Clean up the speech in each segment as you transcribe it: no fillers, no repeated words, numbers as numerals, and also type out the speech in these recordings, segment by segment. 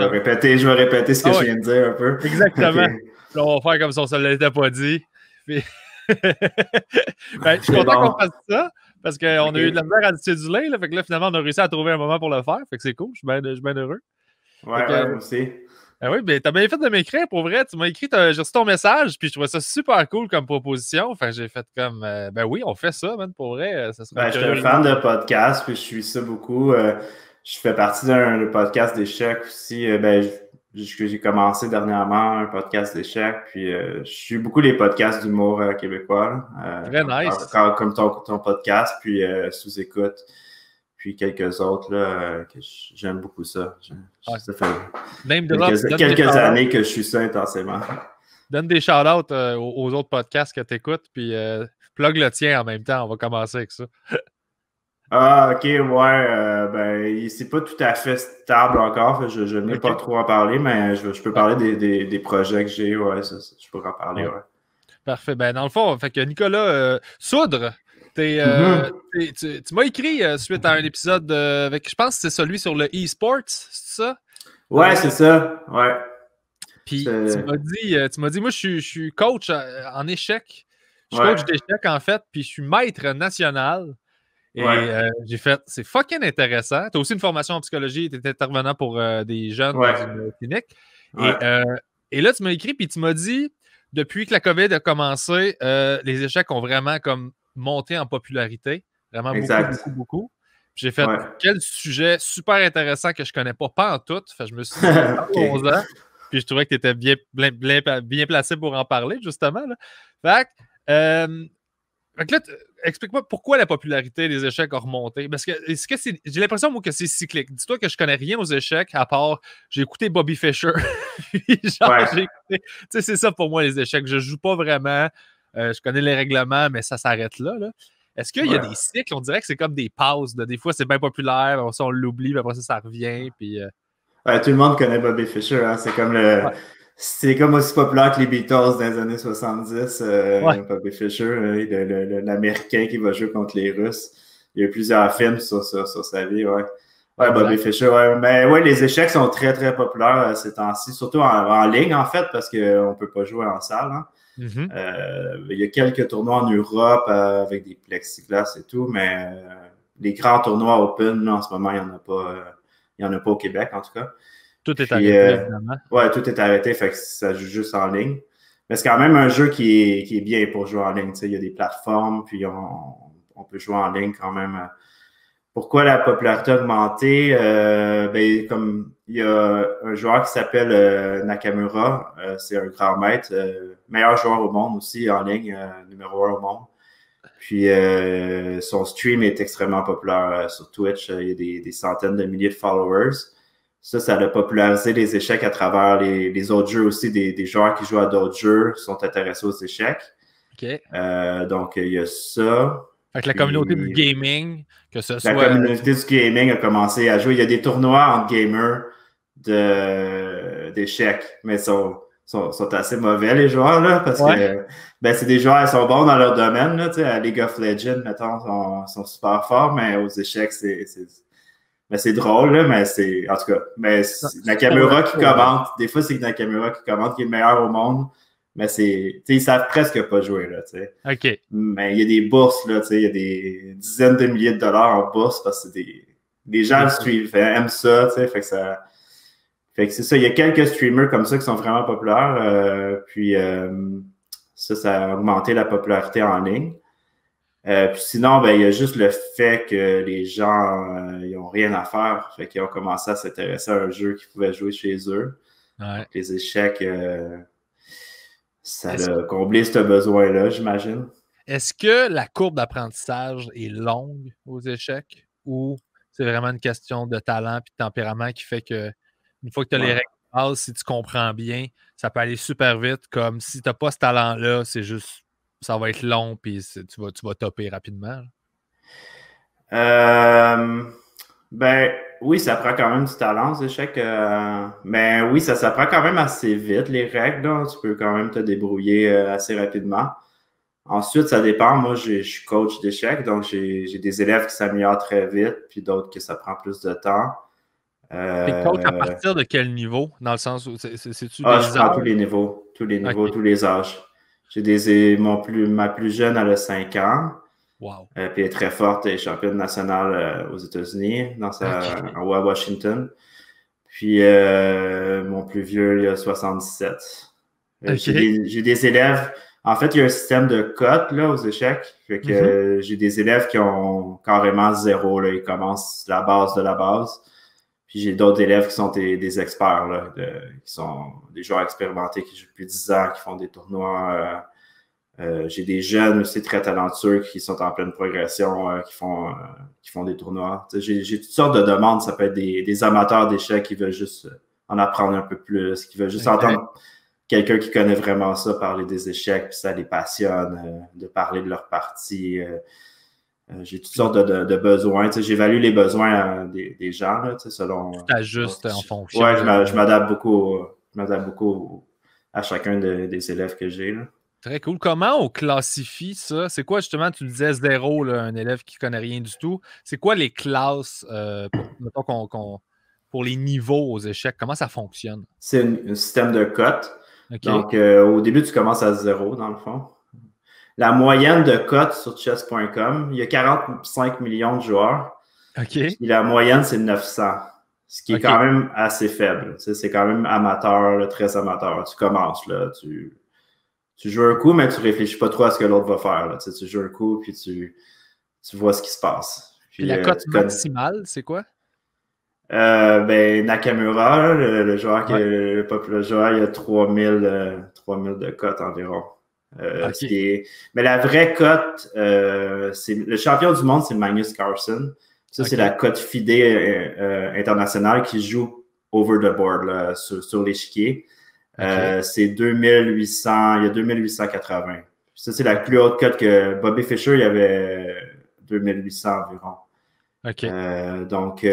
je vais répéter ce que je viens de dire un peu. Exactement. Okay. Là, on va faire comme si on ne se l'était pas dit. Puis... ben, je suis content qu'on fasse ça parce qu'on a eu de la misère à céduler. Là, fait que là, finalement, on a réussi à trouver un moment pour le faire. Fait que c'est cool. Je suis bien heureux. Ouais, moi aussi. Ben oui, ben t'as bien fait de m'écrire pour vrai. Tu m'as écrit, j'ai reçu ton message, puis je trouvais ça super cool comme proposition. Fait que j'ai fait comme, ben oui, on fait ça, man, pour vrai. Ça je suis un fan de podcast, puis je suis ça beaucoup. Je fais partie d'un podcast d'échecs aussi. J'ai commencé dernièrement un podcast d'échecs, puis je suis beaucoup les podcasts d'humour québécois. Très nice. Comme ton podcast, puis sous-écoute. Puis quelques autres, là, que j'aime beaucoup ça. Ça fait quelques années que je suis ça intensément. Donne des shout-outs aux autres podcasts que tu écoutes, puis plug le tien en même temps. On va commencer avec ça. Ah, ok, ouais. C'est pas tout à fait stable encore. Je n'ai pas trop à parler, mais je peux parler des projets que j'ai. Ouais, je pourrais en parler, ouais. Parfait. Ben, dans le fond, fait que Nicolas Soudre, tu m'as écrit suite à un épisode avec, je pense que c'est celui sur le e-sports, c'est ça? Ouais, c'est ça. Ouais. Puis tu m'as dit, moi, je suis coach en échecs. Je suis coach d'échecs, en fait, puis je suis maître national. Et j'ai fait, c'est fucking intéressant. Tu as aussi une formation en psychologie, tu étais intervenant pour des jeunes dans une clinique. Et là, tu m'as écrit, puis tu m'as dit, depuis que la COVID a commencé, les échecs ont vraiment comme monté en popularité. Vraiment beaucoup. J'ai fait quel sujet super intéressant que je connais pas en tout. Fait, je me suis dit, parlons-en. Puis je trouvais que tu étais bien placé pour en parler, justement. Là. Fait que là, explique-moi pourquoi la popularité des échecs a remonté. Parce que j'ai l'impression, moi, que c'est cyclique. Dis-toi que je connais rien aux échecs, à part j'ai écouté Bobby Fischer. C'est ça pour moi, les échecs. Je joue pas vraiment. Je connais les règlements, mais ça s'arrête là. Est-ce qu'il y a des cycles? On dirait que c'est comme des pauses. Des fois, c'est bien populaire, on l'oublie, puis après ça revient. Puis, tout le monde connaît Bobby Fischer. Hein? C'est comme aussi populaire que les Beatles dans les années 70. Bobby Fischer, l'Américain qui va jouer contre les Russes. Il y a eu plusieurs films sur sa vie. Bobby Fischer. Mais les échecs sont très, très populaires ces temps-ci, surtout en ligne, en fait, parce qu'on ne peut pas jouer en salle. Hein. Il y a quelques tournois en Europe avec des plexiglas et tout, mais les grands tournois open, là, en ce moment, il n'y en a pas. Il n'y en a pas au Québec, en tout cas. Tout est arrêté, évidemment. Ouais, tout est arrêté, fait que ça joue juste en ligne. Mais c'est quand même un jeu qui est bien pour jouer en ligne. Il y a des plateformes, puis on peut jouer en ligne quand même. Pourquoi la popularité a augmenté? Comme il y a un joueur qui s'appelle Nakamura, c'est un grand maître, meilleur joueur au monde aussi en ligne, numéro 1 au monde. Puis son stream est extrêmement populaire sur Twitch. Il y a des centaines de milliers de followers. Ça a popularisé les échecs à travers les autres jeux aussi. Des joueurs qui jouent à d'autres jeux sont intéressés aux échecs. Donc, il y a ça. Fait que la communauté du gaming, que ce soit... La communauté du gaming a commencé à jouer. Il y a des tournois entre gamers d'échecs, mais sont assez mauvais, les joueurs, là, parce que c'est des joueurs, ils sont bons dans leur domaine, là, à League of Legends, mettons, sont super forts, mais aux échecs, c'est drôle, là, mais c'est, en tout cas, mais Nakamura qui commente, des fois, c'est Nakamura qui commente, qui est le meilleur au monde, mais ils savent presque pas jouer, là, tu sais. OK. Mais il y a des bourses, là, tu sais, il y a des dizaines de milliers de dollars en bourse, parce que les gens le suivent, aiment ça, tu sais, fait que c'est ça, il y a quelques streamers comme ça qui sont vraiment populaires. Puis ça a augmenté la popularité en ligne. Puis sinon, il y a juste le fait que les gens, ils n'ont rien à faire. Fait qu'ils ont commencé à s'intéresser à un jeu qu'ils pouvaient jouer chez eux. Ouais. Les échecs, ça a comblé ce besoin-là, j'imagine. Est-ce que la courbe d'apprentissage est longue aux échecs ou c'est vraiment une question de talent et de tempérament qui fait que une fois que tu as les règles de base, si tu comprends bien, ça peut aller super vite. Comme si tu n'as pas ce talent-là, c'est juste, ça va être long puis tu vas topper rapidement. Oui, ça prend quand même du talent, ces échecs. Mais oui, ça s'apprend quand même assez vite, les règles. Là. Tu peux quand même te débrouiller assez rapidement. Ensuite, ça dépend. Moi, je suis coach d'échecs, donc j'ai des élèves qui s'améliorent très vite, puis d'autres que ça prend plus de temps. T'es coach à partir de quel niveau? Dans le sens où c'est-tu je prends tous les niveaux. Tous les niveaux, tous les âges. Ma plus jeune, elle a 5 ans. Wow. Puis elle est très forte, elle est championne nationale aux États-Unis, à Washington. Puis mon plus vieux, il a 77. J'ai des élèves. En fait, il y a un système de cotes là, aux échecs. Fait que j'ai des élèves qui ont carrément 0. Là. Ils commencent la base de la base. Puis j'ai d'autres élèves qui sont des experts, là, qui sont des joueurs expérimentés qui jouent depuis 10 ans, qui font des tournois. J'ai des jeunes aussi très talentueux qui sont en pleine progression, qui font des tournois. J'ai toutes sortes de demandes. Ça peut être des amateurs d'échecs qui veulent juste en apprendre un peu plus, qui veulent juste entendre quelqu'un qui connaît vraiment ça parler des échecs, puis ça les passionne, de parler de leur partie. J'ai toutes sortes de besoins. J'évalue les besoins des gens, là, selon... Tu t'ajustes en fonction. Ouais, je m'adapte beaucoup à chacun des élèves que j'ai, là. Très cool. Comment on classifie ça? C'est quoi, justement, tu disais 0, là, un élève qui ne connaît rien du tout. C'est quoi les classes pour les niveaux aux échecs? Comment ça fonctionne? C'est un système de cotes. Okay. Donc, au début, tu commences à 0, dans le fond. La moyenne de cotes sur chess.com, il y a 45 millions de joueurs. OK. Et la moyenne, c'est 900. Ce qui est quand même assez faible. C'est quand même amateur, là, très amateur. Tu commences, là, tu joues un coup, mais tu réfléchis pas trop à ce que l'autre va faire. Là. Tu joues un coup, puis tu vois ce qui se passe. Puis la cote maximale, c'est quoi? Nakamura, le joueur le joueur, il y a 3000 de cote environ. Mais la vraie cote, le champion du monde, c'est Magnus Carlsen. Ça, c'est la cote FIDE internationale qui joue over the board là, sur l'échiquier. C'est 2800, il y a 2880. Ça, c'est la plus haute cote que Bobby Fischer, il y avait 2800 environ. Donc,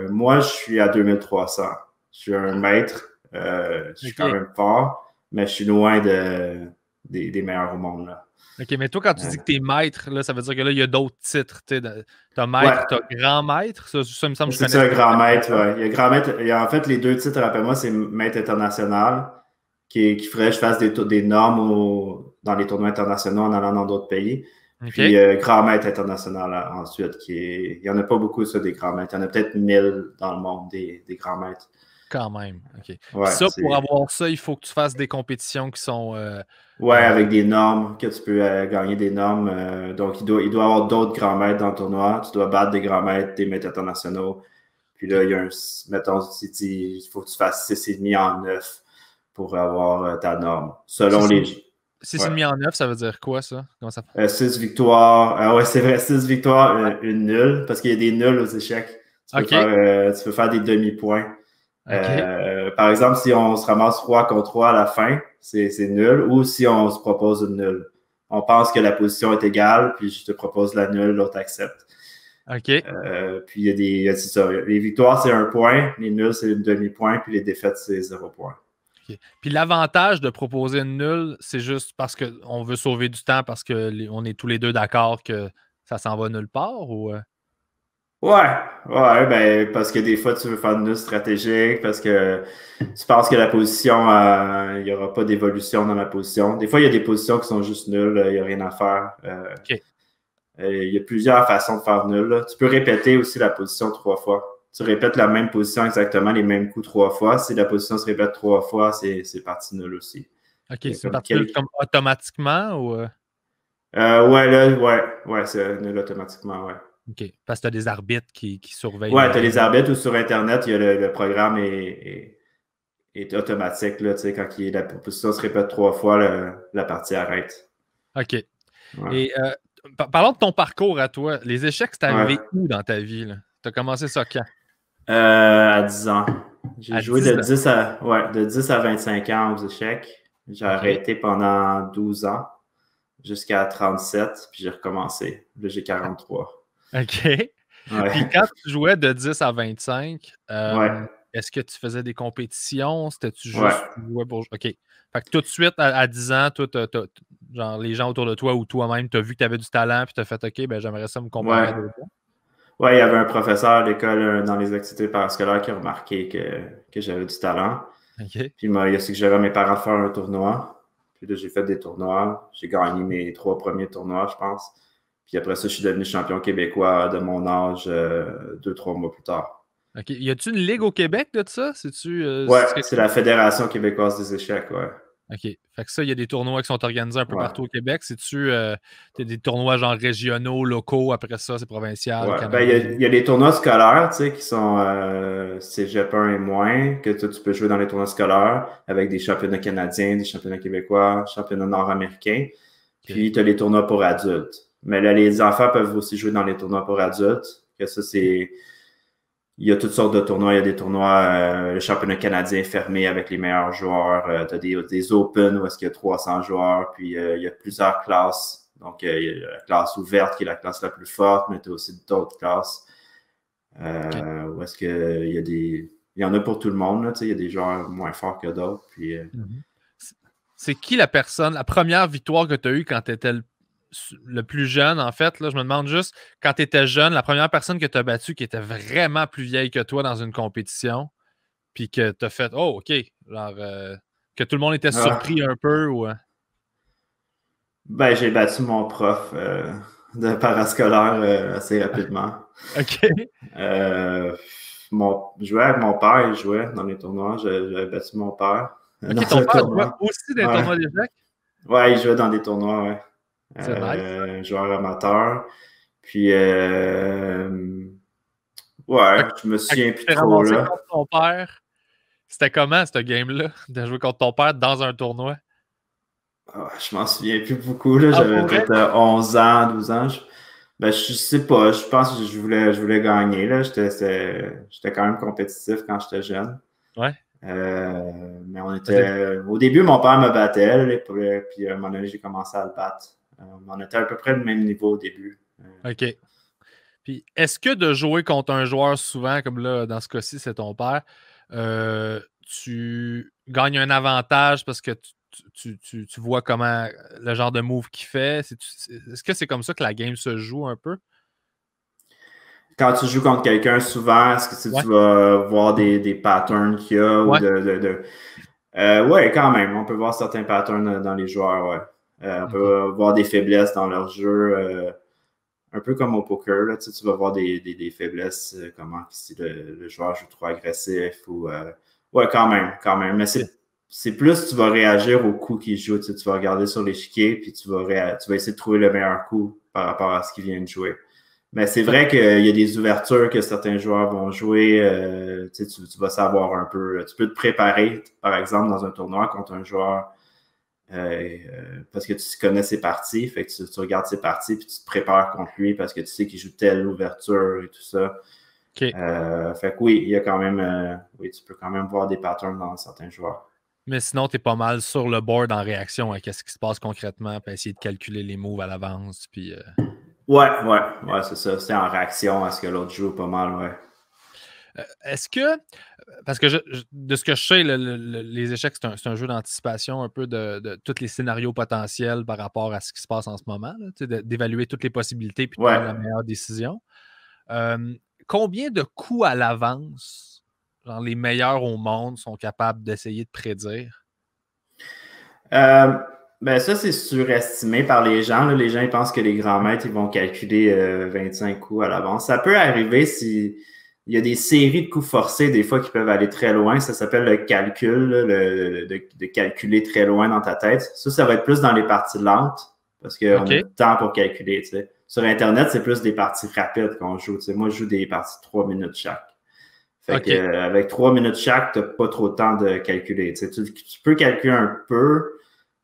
moi, je suis à 2300. Je suis un maître. Je suis quand même fort, mais je suis loin des meilleurs au monde. Là. OK, mais toi, quand tu dis que tu es maître, là, ça veut dire que là, il y a d'autres titres. Tu as maître, tu as grand maître. Ça me semble que je connais. C'est ça, grand maître, ouais. Il y a grand maître. Il y a, en fait, les deux titres, rappelle-moi, c'est maître international qui ferait que je fasse des normes dans les tournois internationaux en allant dans d'autres pays. Puis grand maître international ensuite. Il n'y en a pas beaucoup, ça, des grands maîtres. Il y en a peut-être 1000 dans le monde, des grands maîtres. Quand même, OK. Ouais, ça, pour avoir ça, il faut que tu fasses des compétitions qui sont... avec des normes, que tu peux gagner des normes. Donc, il doit y avoir d'autres grands maîtres dans le tournoi. Tu dois battre des grands maîtres, des maîtres internationaux. Puis là, il y a mettons, il faut que tu fasses 6,5 en 9 pour avoir ta norme. Selon les... 6,5 en 9, ça veut dire quoi, ça? Comment ça fait? 6 victoires. Ouais, c'est vrai, 6 victoires, une nulle, parce qu'il y a des nuls aux échecs. Tu peux faire des demi-points. Par exemple, si on se ramasse 3 contre 3 à la fin, c'est nul. Ou si on se propose une nulle. On pense que la position est égale, puis je te propose la nulle, l'autre accepte. Puis il y a ça. Les victoires, c'est 1 point. Les nuls, c'est une demi-point. Puis les défaites, c'est 0 point. Puis l'avantage de proposer une nulle, c'est juste parce qu'on veut sauver du temps, parce qu'on est tous les deux d'accord que ça s'en va nulle part, ou... Ouais, parce que des fois, tu veux faire une nulle stratégique, parce que tu penses que la position, il n'y aura pas d'évolution dans la position. Des fois, il y a des positions qui sont juste nulles, il n'y a rien à faire. Il y a plusieurs façons de faire nul. Là. Tu peux répéter aussi la position 3 fois. Tu répètes la même position exactement, les mêmes coups 3 fois. Si la position se répète 3 fois, c'est parti nul aussi. OK, c'est parti nul comme automatiquement ou... Ouais, c'est nul automatiquement, ouais. OK, parce que tu as des arbitres qui surveillent. Ouais, tu as les arbitres ou sur Internet, il y a le programme est automatique. Là, quand la position se répète 3 fois, la partie arrête. OK. Ouais. Et parlons de ton parcours à toi. Les échecs, c'est arrivé où dans ta vie? Tu as commencé ça quand? À 10 ans. J'ai joué de 10 à 25 ans aux échecs. J'ai arrêté pendant 12 ans jusqu'à 37, puis j'ai recommencé. Là, j'ai 43. OK. Puis quand tu jouais de 10 à 25, est-ce que tu faisais des compétitions? C'était-tu juste jouer pour... OK. Fait que tout de suite, à 10 ans, toi, genre les gens autour de toi ou toi-même, tu as vu que tu avais du talent, puis tu as fait OK, ben j'aimerais ça me comparer à d'autres gens. Ouais, il y avait un professeur à l'école dans les activités parascolaires qui a remarqué que j'avais du talent. OK. Puis il a suggéré à mes parents de faire un tournoi. Puis là, j'ai fait des tournois. J'ai gagné mes 3 premiers tournois, je pense. Puis après ça, je suis devenu champion québécois de mon âge 2-3 mois plus tard. OK. Y a-tu une ligue au Québec de ça? C'est-tu. Ouais, c'est la Fédération québécoise des échecs, ouais. OK. Fait que ça, il y a des tournois qui sont organisés un peu partout au Québec. C'est-tu des tournois genre régionaux, locaux, après ça, c'est provincial, Ouais. canadien? Ben, il y a les tournois scolaires, tu sais, qui sont Cégep 1 et moins, que tu peux jouer dans les tournois scolaires avec des championnats canadiens, des championnats québécois, championnats nord-américains. Puis, tu as les tournois pour adultes. Mais là, les enfants peuvent aussi jouer dans les tournois pour adultes. Que ça, c'est... Il y a toutes sortes de tournois. Il y a des tournois, le championnat canadien fermé avec les meilleurs joueurs. Tu as des Open où est-ce qu'il y a 300 joueurs. Puis, il y a plusieurs classes. Donc, il y a la classe ouverte qui est la classe la plus forte, mais tu as aussi d'autres classes. Où est-ce qu'il y a des... Il y en a pour tout le monde. Là, il y a des joueurs moins forts que d'autres. Puis, C'est qui la première victoire que tu as eue quand tu étais le plus jeune, en fait? Là, je me demande juste, quand tu étais jeune, la première personne que tu as battue qui était vraiment plus vieille que toi dans une compétition, puis que tu as fait « Oh, OK! » Genre, que tout le monde était surpris un peu ou... Ben, j'ai battu mon prof de parascolaire assez rapidement. OK. Je jouais avec mon père, il jouait dans les tournois. J'avais battu mon père. OK, ton père jouait aussi dans les tournois d'échecs? Ouais, il jouait dans des tournois, ouais. C'est nice. Joueur amateur. Puis, je me souviens plus trop, là. Contre ton père. C'était comment, cette game-là, de jouer contre ton père dans un tournoi? Je m'en souviens plus beaucoup, là. J'avais peut-être 11 ans, 12 ans. Je sais pas. Je pense que je voulais gagner, là. J'étais quand même compétitif quand j'étais jeune. Ouais. Mais on était... Au début, mon père me battait, là, puis à un moment donné, j'ai commencé à le battre. On était à peu près le même niveau au début. OK. Puis, est-ce que de jouer contre un joueur souvent, comme là, dans ce cas-ci, c'est ton père, tu gagnes un avantage parce que tu vois comment le genre de move qu'il fait? Est-ce que c'est comme ça que la game se joue un peu? Quand tu joues contre quelqu'un, souvent, est-ce que tu vas voir des patterns qu'il y a? Ou ouais, quand même. On peut voir certains patterns dans les joueurs, ouais. On peut voir des faiblesses dans leur jeu. Un peu comme au poker, là, tu vas voir des faiblesses, comment si le joueur joue trop agressif ou... ouais, quand même. Mais c'est plus tu vas réagir au coup qu'il joue. Tu vas regarder sur l'échiquier puis tu vas essayer de trouver le meilleur coup par rapport à ce qu'il vient de jouer. Mais c'est vrai qu'il y a des ouvertures que certains joueurs vont jouer. Tu vas savoir un peu. Tu peux te préparer, par exemple, dans un tournoi contre un joueur parce que tu connais ses parties. Fait que tu regardes ses parties puis tu te prépares contre lui parce que tu sais qu'il joue telle ouverture et tout ça. Okay. Fait que oui, il y a quand même... oui, tu peux quand même voir des patterns dans certains joueurs. Mais sinon, tu es pas mal sur le board en réaction à ce qui se passe concrètement puis essayer de calculer les moves à l'avance. Puis, Ouais, c'est ça. C'est en réaction à ce que l'autre joue pas mal, ouais. Est-ce que, parce que de ce que je sais, les échecs, c'est un jeu d'anticipation un peu de tous les scénarios potentiels par rapport à ce qui se passe en ce moment, d'évaluer toutes les possibilités puis de prendre la meilleure décision. Combien de coups à l'avance, genre les meilleurs au monde, sont capables d'essayer de prédire? Ben ça, c'est surestimé par les gens. Là. Les gens ils pensent que les grands maîtres ils vont calculer 25 coups à l'avance. Ça peut arriver si il y a des séries de coups forcés, des fois, qui peuvent aller très loin. Ça s'appelle le calcul, là, de calculer très loin dans ta tête. Ça va être plus dans les parties lentes, parce qu'on a du temps pour calculer. Tu sais. Sur Internet, c'est plus des parties rapides qu'on joue. Tu sais. Moi, je joue des parties de 3 minutes chaque. Fait que, avec 3 minutes chaque, tu n'as pas trop de temps de calculer. Tu sais. Tu peux calculer un peu,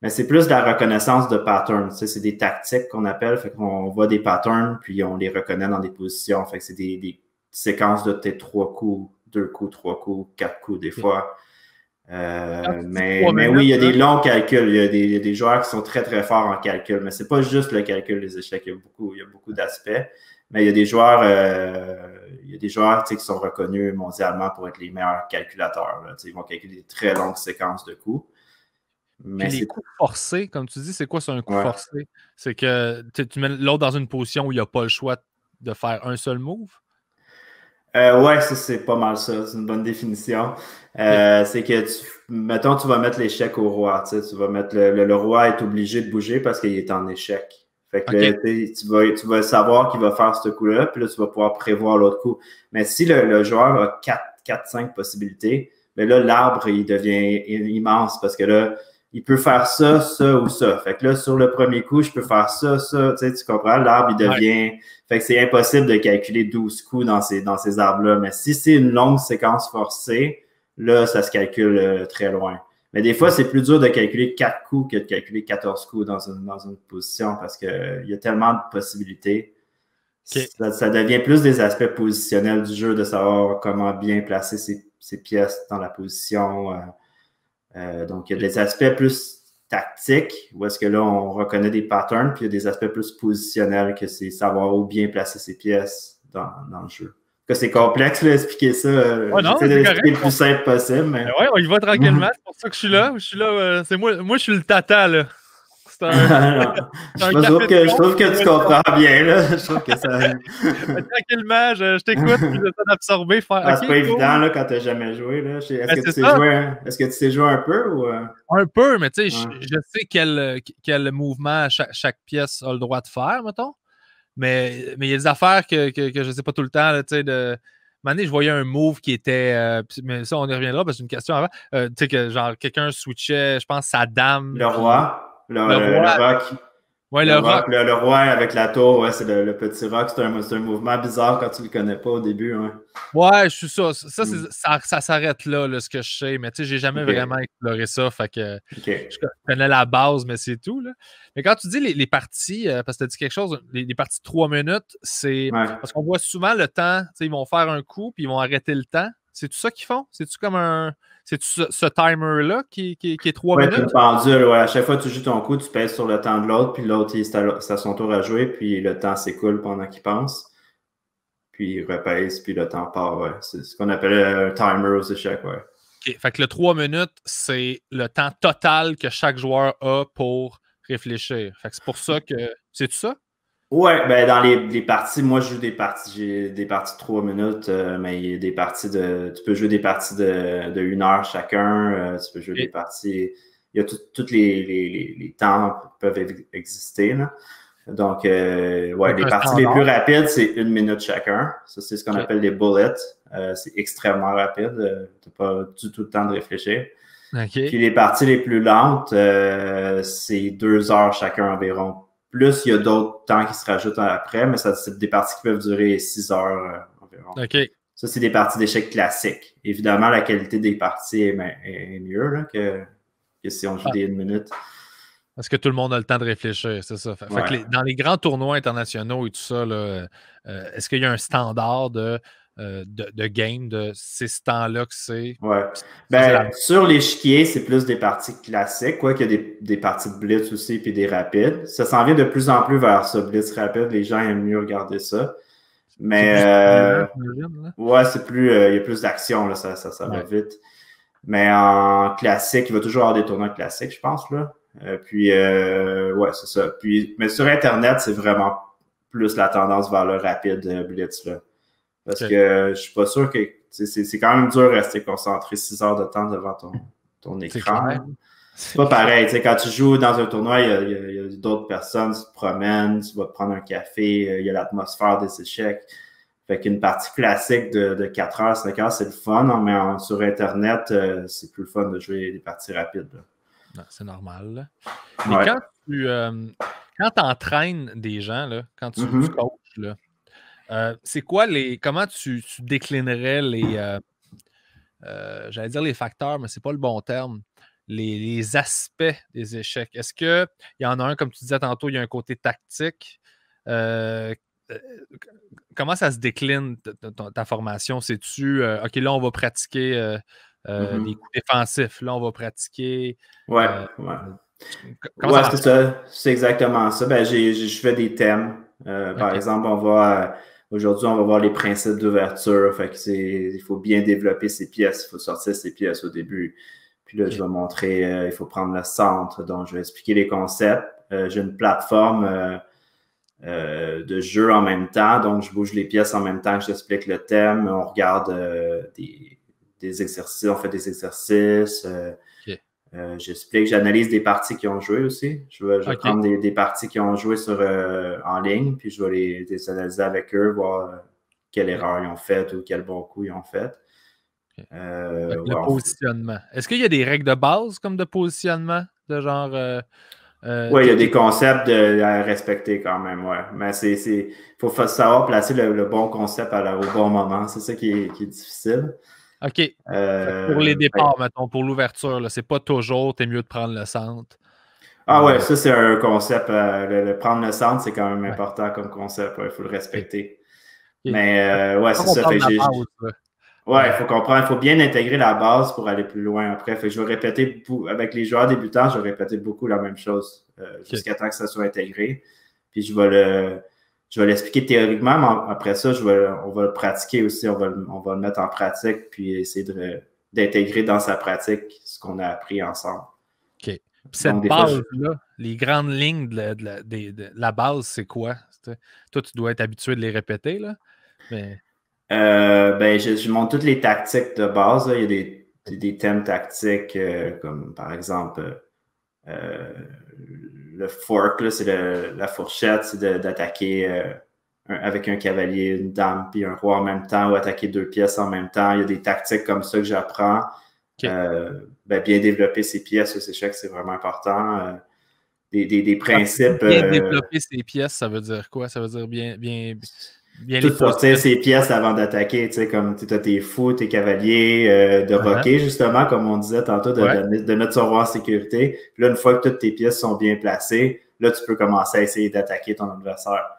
mais c'est plus de la reconnaissance de patterns. Tu sais, c'est des tactiques qu'on appelle. Fait qu'on voit des patterns, puis on les reconnaît dans des positions. Fait que c'est des séquences de peut-être 3 coups, 2 coups, 3 coups, 4 coups des fois. Mais oui, il y a des longs calculs. Il y a des joueurs qui sont très, très forts en calcul. Mais c'est pas juste le calcul des échecs. Il y a beaucoup d'aspects. Mais il y a des joueurs, qui sont reconnus mondialement pour être les meilleurs calculateurs. Là. Ils vont calculer des très longues séquences de coups. Mais les coups forcés, comme tu dis, c'est quoi un coup forcé? C'est que tu mets l'autre dans une position où il n'y a pas le choix de faire un seul move? Ouais, ça, c'est pas mal ça. C'est une bonne définition. C'est que, mettons, tu vas mettre l'échec au roi. Tu vas mettre le roi est obligé de bouger parce qu'il est en échec. Fait que là, tu vas savoir qu'il va faire ce coup-là, puis là, tu vas pouvoir prévoir l'autre coup. Mais si le joueur a 4-5 possibilités, ben là, l'arbre, il devient immense parce que là, il peut faire ça, ça ou ça. Fait que là, sur le premier coup, je peux faire ça, ça. Tu comprends? L'arbre, il devient... Fait que c'est impossible de calculer 12 coups dans ces arbres-là. Mais si c'est une longue séquence forcée, là, ça se calcule très loin. Mais des fois, c'est plus dur de calculer 4 coups que de calculer 14 coups dans une position parce qu'il y a tellement de possibilités. Ça devient plus des aspects positionnels du jeu, de savoir comment bien placer ses pièces dans la position. Donc, il y a des aspects plus tactiques, où est-ce que là, on reconnaît des patterns, puis il y a des aspects plus positionnels, que c'est savoir où bien placer ses pièces dans le jeu. C'est complexe, là, expliquer ça. J'essaie de l'expliquer le plus simple possible. Mais... ouais, on y va tranquillement. C'est pour ça que je suis là. C'est moi, je suis le tata, là. Je trouve que tu comprends bien, là. Je trouve que ça... Tranquillement, je t'écoute, puis j'essaie d'absorber. C'est pas évident, là, quand tu n'as jamais joué, là. Est-ce que tu sais jouer un peu ou... Un peu, mais tu sais, je sais quel mouvement chaque pièce a le droit de faire, mettons. Mais il y a des affaires que je ne sais pas tout le temps, tu sais, de... Un moment donné, je voyais un move qui était... mais ça, on y reviendra, parce que c'est une question avant. Tu sais, que genre, quelqu'un switchait, je pense, sa dame. Le roi. Le rock. Ouais, le rock. Le roi avec la tour, ouais, c'est le petit rock. C'est un mouvement bizarre quand tu le connais pas au début. Ouais, je suis ça. Ça s'arrête là, ce que je sais. Mais tu sais, j'ai jamais vraiment exploré ça. Fait que je connais la base, mais c'est tout. Là. Mais quand tu dis les parties, parce que tu as dit quelque chose, les parties de 3 minutes, c'est parce qu'on voit souvent le temps. Ils vont faire un coup, puis ils vont arrêter le temps. C'est tout ça qu'ils font? C'est-tu comme un. C'est-tu ce timer-là qui est 3 minutes? Oui, tu pendule. Ouais. À chaque fois que tu joues ton coup, tu pèses sur le temps de l'autre, puis l'autre, c'est à son tour à jouer, puis le temps s'écoule pendant qu'il pense. Puis il repèse, puis le temps part. Ouais. C'est ce qu'on appelle un timer aux échecs. Ouais. OK. Fait que le 3 minutes, c'est le temps total que chaque joueur a pour réfléchir. Fait que c'est pour ça que. C'est tout ça? Ouais, ben dans les parties, moi je joue j'ai des parties de 3 minutes, mais il y a des parties tu peux jouer des parties de 1 heure chacun, tu peux jouer des parties, il y a tous les temps peuvent exister, là. Donc, ouais, les parties les plus rapides, c'est 1 minute chacun. Ça, c'est ce qu'on appelle des bullets. C'est extrêmement rapide, tu n'as pas du tout le temps de réfléchir. Puis les parties les plus lentes, c'est 2 heures chacun environ. Plus, il y a d'autres temps qui se rajoutent après, mais c'est des parties qui peuvent durer 6 heures environ. Ça, c'est des parties d'échecs classiques. Évidemment, la qualité des parties est mieux là, que si on joue des 1 minute. Parce que tout le monde a le temps de réfléchir, c'est ça. Fait que dans les grands tournois internationaux et tout ça, est-ce qu'il y a un standard de game de c'est ce temps-là que c'est? Ouais. Ben, sur l'échiquier, c'est plus des parties classiques, quoi, qu'il y a des parties de blitz aussi, puis des rapides. Ça s'en vient de plus en plus vers ça, blitz rapide. Les gens aiment mieux regarder ça. Mais, ouais, c'est plus, il y a plus d'action, là, ça va vite. Mais en classique, il va toujours avoir des tournois classiques, je pense, là. Puis, ouais, c'est ça. Puis, mais sur Internet, c'est vraiment plus la tendance vers le rapide blitz, là. Parce que je suis pas sûr que c'est quand même dur de rester concentré 6 heures de temps devant ton écran. C'est pas pareil. Quand tu joues dans un tournoi, il y a d'autres personnes, tu te promènes, tu vas te prendre un café, il y a l'atmosphère des échecs. Fait qu'une partie classique de 4 heures, 5 heures, c'est le fun, mais sur Internet, c'est plus le fun de jouer des parties rapides. C'est normal. Mais quand tu entraînes des gens, là, quand tu coaches, là, c'est quoi comment tu déclinerais j'allais dire les facteurs, mais c'est pas le bon terme, les aspects des échecs? Est-ce qu'il y en a un, comme tu disais tantôt, il y a un côté tactique? Comment ça se décline ta formation? C'est-tu, OK, là, on va pratiquer des coups défensifs, là, on va pratiquer... Ouais. C'est ça. C'est exactement ça. Ben, je fais des thèmes. Par exemple, aujourd'hui, on va voir les principes d'ouverture. Fait que il faut bien développer ses pièces. Il faut sortir ses pièces au début. Puis là, je vais montrer, il faut prendre le centre. Donc, je vais expliquer les concepts. J'ai une plateforme de jeu en même temps. Donc, je bouge les pièces en même temps que j'explique le thème. On regarde des exercices, on fait des exercices. J'explique, j'analyse des parties qui ont joué aussi. Je vais prendre des parties qui ont joué en ligne, puis je vais les analyser avec eux, voir quelle erreur ils ont faite ou quel bon coup ils ont fait. Le positionnement. Est-ce qu'il y a des règles de base comme de positionnement? De genre. Oui, il y a des concepts à respecter quand même, ouais. Mais il faut savoir placer le bon concept au bon moment. C'est ça qui est difficile. OK. Pour les départs, mettons, pour l'ouverture, c'est pas toujours, t'es mieux de prendre le centre. Ah ouais, ça c'est un concept. Le prendre le centre, c'est quand même important comme concept. Il faut le respecter. Okay. Mais ouais, c'est ça. Ouais, il faut comprendre, il faut bien intégrer la base pour aller plus loin après. Je vais répéter avec les joueurs débutants, je vais répéter beaucoup la même chose jusqu'à temps que ça soit intégré. Puis je vais l'expliquer théoriquement, mais après ça, on va le pratiquer aussi, on va le mettre en pratique, puis essayer d'intégrer dans sa pratique ce qu'on a appris ensemble. OK. Puis cette base-là, les grandes lignes de la base, c'est quoi? Toi, tu dois être habitué de les répéter, là. Mais... je montre toutes les tactiques de base. Là. Il y a des thèmes tactiques comme par exemple le fork, là, c'est la fourchette, c'est d'attaquer avec un cavalier, une dame puis un roi en même temps ou attaquer 2 pièces en même temps. Il y a des tactiques comme ça que j'apprends. Bien développer ses pièces aux échecs, c'est vraiment important. Des principes. Bien développer ses pièces, ça veut dire quoi? Ça veut dire bien tout sortir ses pièces avant d'attaquer, tu sais, comme tu as tes fous, tes cavaliers, de roquer, justement, comme on disait tantôt, de mettre son roi en sécurité. Puis là, une fois que toutes tes pièces sont bien placées, là, tu peux commencer à essayer d'attaquer ton adversaire.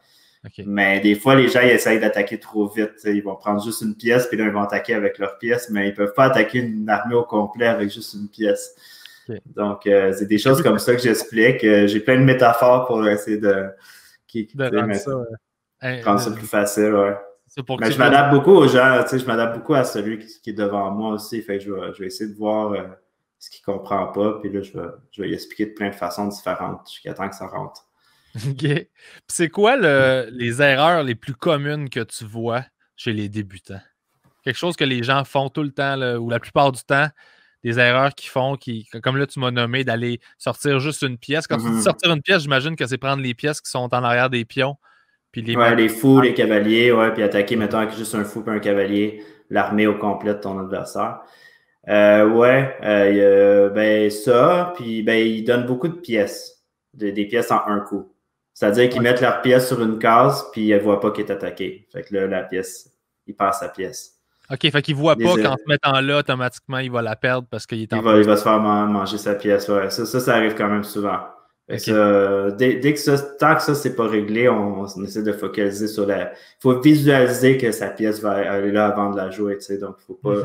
Okay. Mais des fois, les gens, ils essayent d'attaquer trop vite. T'sais. Ils vont prendre juste une pièce, puis là, ils vont attaquer avec leur pièce, mais ils ne peuvent pas attaquer une armée au complet avec juste une pièce. Okay. Donc, c'est des choses comme ça que j'explique. J'ai plein de métaphores pour essayer de rendre ça plus facile, ouais. Mais je m'adapte beaucoup aux gens, je m'adapte beaucoup à celui qui est devant moi aussi. Fait que je vais essayer de voir ce qu'il ne comprend pas, puis là, je vais lui expliquer de plein de façons différentes jusqu'à temps que ça rentre. OK. C'est quoi les erreurs les plus communes que tu vois chez les débutants? Quelque chose que les gens font tout le temps, là, ou la plupart du temps, des erreurs qu'ils font, comme là, tu m'as nommé, d'aller sortir juste une pièce. Quand tu dis sortir une pièce, j'imagine que c'est prendre les pièces qui sont en arrière des pions. Puis les fous, les cavaliers, puis attaquer, mettons, avec juste un fou et un cavalier, l'armée au complet de ton adversaire. Ça, puis ils donnent beaucoup de pièces, des pièces en un coup. C'est-à-dire qu'ils mettent leur pièce sur une case, puis ils ne voient pas qu'il est attaqué. Fait que là, la pièce, il perd sa pièce. OK, fait qu'il ne voit pas qu'en se mettant là, automatiquement, il va la perdre parce qu'il est en il va se faire manger sa pièce, ouais. Ça arrive quand même souvent. Okay. Ça, tant que ça, c'est pas réglé, on essaie de focaliser sur il faut visualiser que sa pièce va aller là avant de la jouer, tu sais, donc il faut pas...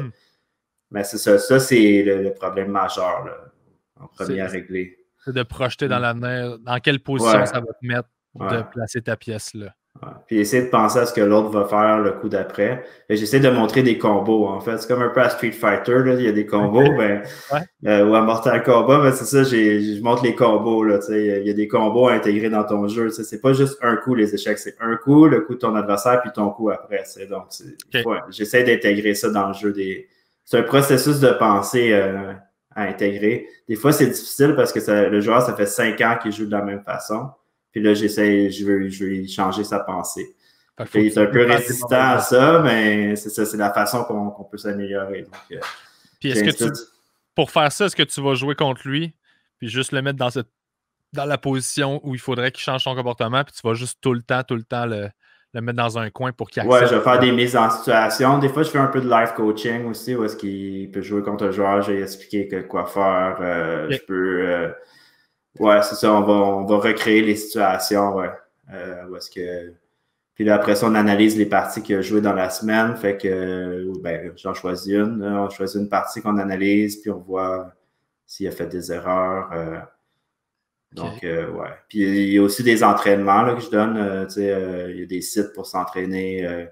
Mais c'est ça. Ça, c'est le problème majeur, là, en premier à régler. C'est de projeter dans l'avenir, dans quelle position ça va te mettre de placer ta pièce là. Ouais. Puis essayer de penser à ce que l'autre va faire le coup d'après. J'essaie de montrer des combos, en fait. C'est comme un peu à Street Fighter, là. Il y a des combos, ou à Mortal Kombat, c'est ça, je montre les combos, là, tu sais. Il y a des combos à intégrer dans ton jeu. Tu sais. C'est pas juste un coup, les échecs. C'est un coup, le coup de ton adversaire, puis ton coup après. Donc, j'essaie d'intégrer ça dans le jeu. C'est un processus de pensée à intégrer. Des fois, c'est difficile parce que le joueur, ça fait 5 ans qu'il joue de la même façon. Puis là, je veux changer sa pensée. Il est un peu résistant à ça, mais c'est ça, c'est la façon qu'on peut s'améliorer. Puis pour faire ça, est-ce que tu vas jouer contre lui, puis juste le mettre dans la position où il faudrait qu'il change son comportement, puis tu vas juste tout le temps le mettre dans un coin pour qu'il accepte? Ouais, je vais faire des mises en situation. Des fois, je fais un peu de live coaching aussi, où est-ce qu'il peut jouer contre le joueur, je vais lui expliquer quoi faire. Je peux... c'est ça, on va recréer les situations, où est-ce que... Puis là, après ça, on analyse les parties qu'il a jouées dans la semaine, fait que, j'en choisis une. On choisit une partie qu'on analyse, puis on voit s'il a fait des erreurs. Donc, Puis il y a aussi des entraînements là, que je donne. Il y a des sites pour s'entraîner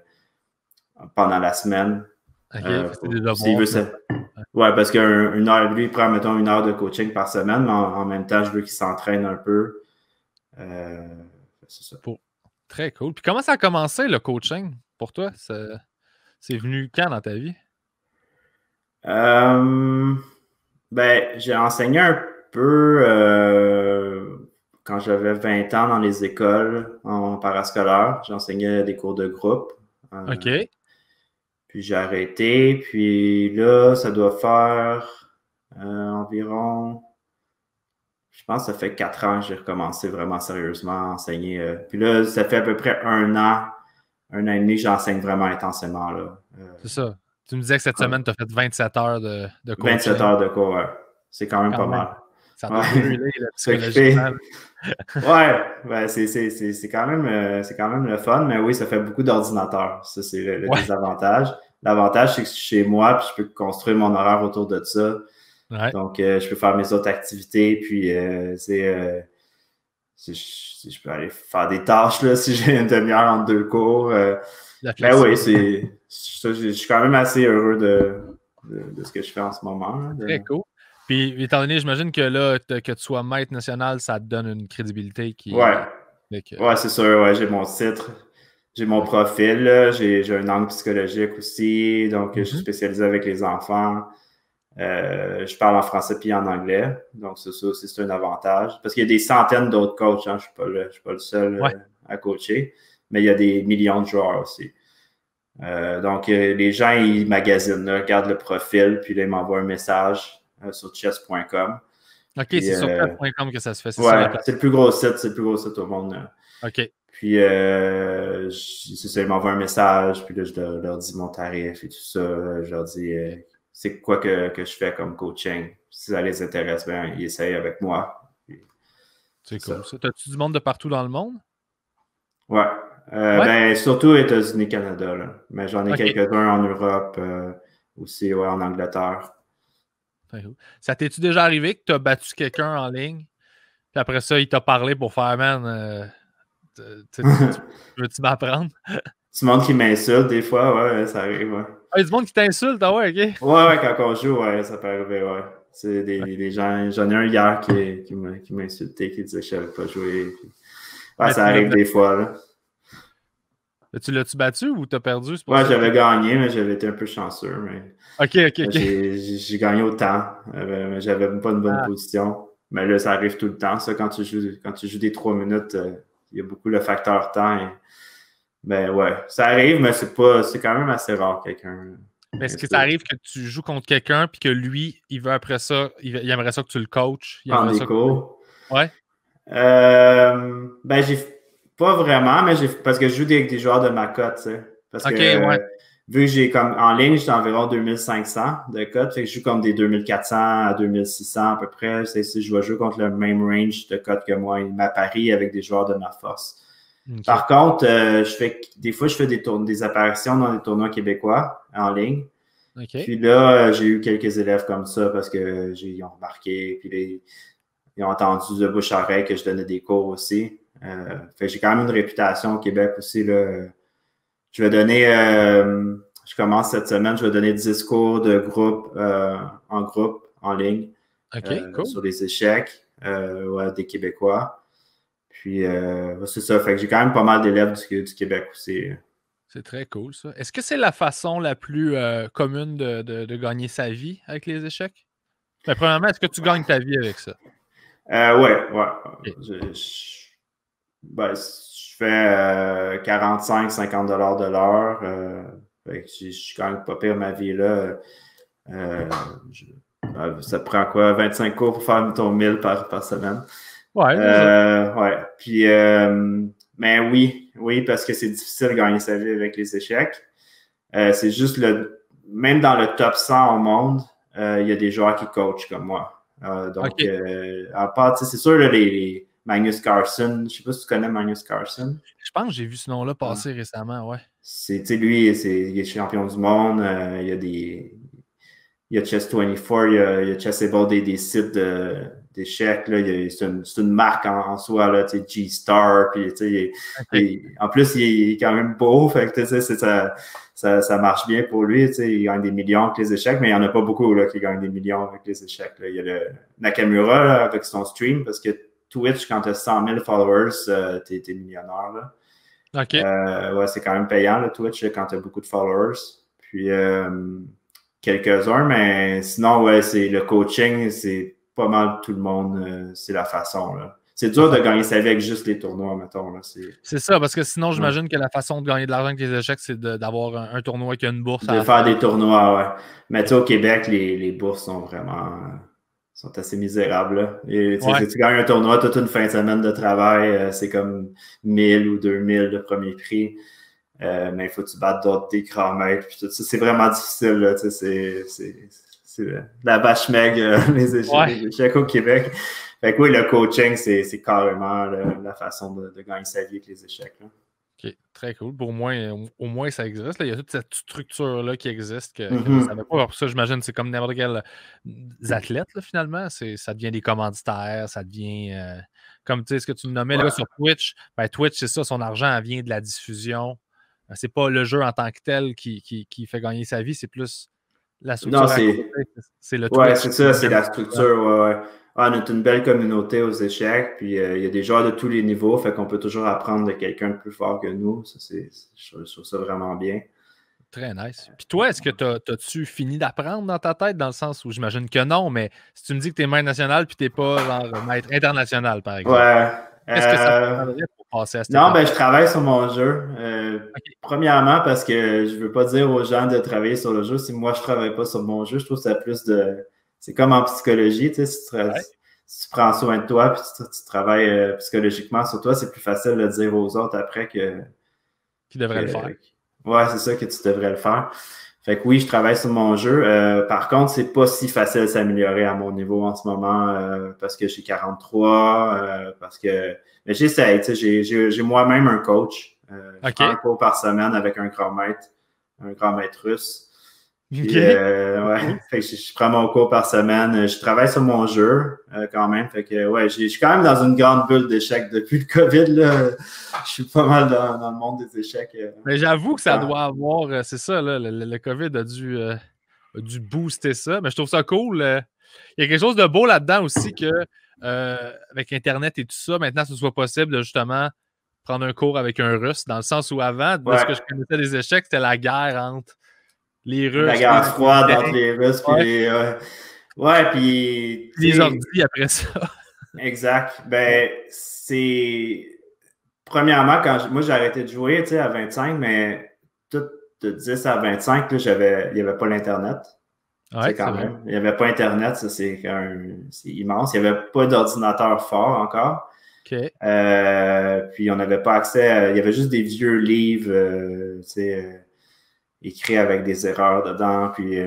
pendant la semaine. S'il veut ça. Ouais, parce qu'une heure, lui, il prend, mettons, 1 heure de coaching par semaine, mais en même temps, je veux qu'il s'entraîne un peu. C'est ça. Très cool. Puis comment ça a commencé le coaching pour toi? C'est venu quand dans ta vie? J'ai enseigné un peu quand j'avais 20 ans dans les écoles en parascolaire. J'enseignais des cours de groupe. OK. Puis j'ai arrêté. Puis là, ça doit faire environ... Je pense que ça fait 4 ans que j'ai recommencé vraiment sérieusement à enseigner. Puis là, ça fait à peu près un an et demi que j'enseigne vraiment intensément. C'est ça. Tu me disais que cette semaine, tu as fait 27 heures de coaching. 27 heures de cours, ouais. C'est quand même pas mal. Ça doit brûler psychologiquement. Ouais, c'est quand même le fun, mais oui, ça fait beaucoup d'ordinateurs. Ça, c'est le désavantage. L'avantage, c'est que je suis chez moi, puis je peux construire mon horaire autour de ça. Ouais. Donc, je peux faire mes autres activités, puis je peux aller faire des tâches là, si j'ai une demi-heure entre deux cours. Ben oui, je suis quand même assez heureux de ce que je fais en ce moment. Très cool. Puis, étant donné, j'imagine que là, que tu sois maître national, ça te donne une crédibilité qui... Ouais, c'est sûr. Ouais, j'ai mon titre, j'ai mon profil, là, j'ai un angle psychologique aussi. Donc, je suis spécialisé avec les enfants. Je parle en français puis en anglais. Donc, ça aussi, c'est un avantage. Parce qu'il y a des centaines d'autres coachs. Hein, je ne suis pas le seul à coacher. Mais il y a des millions de joueurs aussi. Donc, les gens, ils magasinent, là, regardent le profil, puis là, ils m'envoient un message sur chess.com. OK, puis, c'est sur chess.com que ça se fait. C'est le plus gros site au monde. OK. Puis, c'est ça, ils m'envoient un message, puis là, je leur dis mon tarif et tout ça. Je leur dis c'est quoi que je fais comme coaching. Si ça les intéresse, ben, ils essayent avec moi. C'est cool, ça. T'as-tu du monde de partout dans le monde? Ouais. Ben, surtout aux États-Unis, Canada. Là. Mais j'en ai quelques-uns en Europe, aussi, en Angleterre. Ça t'es-tu déjà arrivé que tu as battu quelqu'un en ligne, puis après ça, il t'a parlé pour faire, man, veux-tu m'apprendre? Du monde qui m'insulte, des fois, ouais, ça arrive, ouais. Ah, il y a du monde qui t'insulte, ah ouais, OK. Ouais, quand on joue, ouais, ça peut arriver, ouais. C'est des gens, j'en ai un hier qui m'a insulté, qui disait que je ne savais pas jouer. Puis... Ouais, ça arrive des fois, là. Tu l'as-tu battu ou t'as perdu? Ouais, j'avais gagné, mais j'avais été un peu chanceux. Mais... OK. J'ai gagné au temps, mais j'avais pas une bonne position. Mais là, ça arrive tout le temps, ça, quand tu joues des 3 minutes, il y a beaucoup le facteur temps. Ben ouais, ça arrive, mais c'est quand même assez rare quelqu'un. Mais est-ce que ça arrive que tu joues contre quelqu'un puis que lui, il veut après ça, il aimerait ça que tu le coaches? Prendre des cours? Ouais. Ben, j'ai pas vraiment, mais parce que je joue avec des joueurs de ma cote, tu sais. Parce que vu que j'ai comme en ligne, j'ai environ 2500 de cote, fait que je joue comme des 2400 à 2600 à peu près. Si je vais jouer contre le même range de cote que moi, il m'apparie avec des joueurs de ma force. Okay. Par contre, des fois, je fais des apparitions dans des tournois québécois en ligne. Okay. Puis là, j'ai eu quelques élèves comme ça parce que ils ont remarqué, puis ils ont entendu de bouche à oreille que je donnais des cours aussi. Fait que j'ai quand même une réputation au Québec aussi. Là. Je vais donner, je commence cette semaine, je vais donner 10 cours de groupe, en ligne, cool. sur les échecs des Québécois. Puis, c'est ça. Fait que j'ai quand même pas mal d'élèves du Québec aussi. C'est très cool, ça. Est-ce que c'est la façon la plus commune de gagner sa vie avec les échecs? Ben, premièrement, est-ce que tu gagnes ta vie avec ça? Ouais. Okay. Je fais 45-50 $ de l'heure. Je gagne pas pire ma vie là. Ça prend quoi? 25 cours pour faire ton 1000 par semaine. Ouais. Puis, mais oui, parce que c'est difficile de gagner sa vie avec les échecs. C'est juste même dans le top 100 au monde, il y a des joueurs qui coachent comme moi. Donc, à part, c'est sûr, là, les Magnus Carlsen, je ne sais pas si tu connais Magnus Carlsen. Je pense que j'ai vu ce nom-là passer récemment, ouais. Lui, il est champion du monde. Il y a Chess24, il y a Chessable, des sites d'échecs. C'est une marque en soi, là, G-Star. Puis, en plus, il est quand même beau. Fait que, ça marche bien pour lui. Il gagne des millions avec les échecs, mais il n'y en a pas beaucoup là, qui gagnent des millions avec les échecs. Là. Il y a le Nakamura là, avec son stream, parce que Twitch, quand tu as 100 000 followers, tu es millionnaire. Là. OK. Ouais, c'est quand même payant, le Twitch, quand tu as beaucoup de followers. Puis quelques-uns, mais sinon, ouais, c'est le coaching, c'est pas mal tout le monde, c'est la façon, là. C'est dur de gagner sa vie avec juste les tournois, mettons. C'est ça, parce que sinon, j'imagine que la façon de gagner de l'argent avec les échecs, c'est d'avoir un tournoi qui a une bourse. De faire des tournois, ouais. Mais tu sais, au Québec, les bourses sont vraiment sont assez misérables, là. Et, si tu gagnes un tournoi toute une fin de semaine de travail, c'est comme 1000 ou 2000 de premier prix. Mais il faut que tu battes d'autres des grands maîtres. Puis tout ça, c'est vraiment difficile, là. C'est la vache maigre, les échecs au Québec. Fait que oui, le coaching, c'est carrément la façon de gagner sa vie avec les échecs, là. OK, très cool. Au moins, ça existe. Là. Il y a toute cette structure-là qui existe que je ne savais pas. Pour ça, j'imagine que c'est comme n'importe quel athlète, là, finalement. Ça devient des commanditaires, ça devient comme tu sais ce que tu me nommais là, sur Twitch. Ben, Twitch, c'est ça, son argent vient de la diffusion. C'est pas le jeu en tant que tel qui fait gagner sa vie, c'est plus la structure. Non, c'est le Twitch. Ouais, c'est ça, c'est la structure. Ouais. Ah, on a une belle communauté aux échecs, puis il y a des joueurs de tous les niveaux, fait qu'on peut toujours apprendre de quelqu'un de plus fort que nous. Ça, je trouve ça vraiment bien. Très nice. Puis toi, est-ce que t'as-tu fini d'apprendre dans ta tête, dans le sens où j'imagine que non, mais si tu me dis que tu es maître national puis tu n'es pas genre maître international, par exemple. Ouais. Qu'est-ce que ça te prendrait pour passer à cette étape? Non, ben je travaille sur mon jeu. Premièrement, parce que je veux pas dire aux gens de travailler sur le jeu. Si moi, je travaille pas sur mon jeu, je trouve que ça plus de... C'est comme en psychologie, tu sais, si tu prends soin de toi puis tu travailles psychologiquement sur toi, c'est plus facile de dire aux autres après que... Qui devraient le faire. Ouais, c'est ça que tu devrais le faire. Fait que oui, je travaille sur mon jeu. Par contre, c'est pas si facile de s'améliorer à mon niveau en ce moment parce que j'ai 43, parce que... Mais j'essaie, tu sais, j'ai moi-même un coach. Je prends un cours par semaine avec un grand maître russe. Puis, ouais, fait que je prends mon cours par semaine. Je travaille sur mon jeu quand même. Fait que, ouais, je suis quand même dans une grande bulle d'échecs depuis le COVID. Là. Je suis pas mal dans le monde des échecs. Mais j'avoue que ça doit avoir... c'est ça, là, le COVID a dû booster ça. Mais je trouve ça cool. Il y a quelque chose de beau là-dedans aussi que avec Internet et tout ça, maintenant, ce soit possible de justement prendre un cours avec un Russe, dans le sens où avant, de ce que je connaissais des échecs, c'était la guerre entre les Russes. La guerre froide entre les Russes puis les... ouais, puis... Les ordi après ça. Exact. Ben, c'est... Premièrement, moi, j'ai arrêté de jouer, tu sais, à 25, mais tout de 10 à 25, là, il n'y avait pas l'Internet. Ouais, quand même. Il n'y avait pas Internet, ça, c'est immense. Il n'y avait pas d'ordinateur fort encore. Okay. Puis on n'avait pas accès il y avait juste des vieux livres, écrits avec des erreurs dedans. Puis,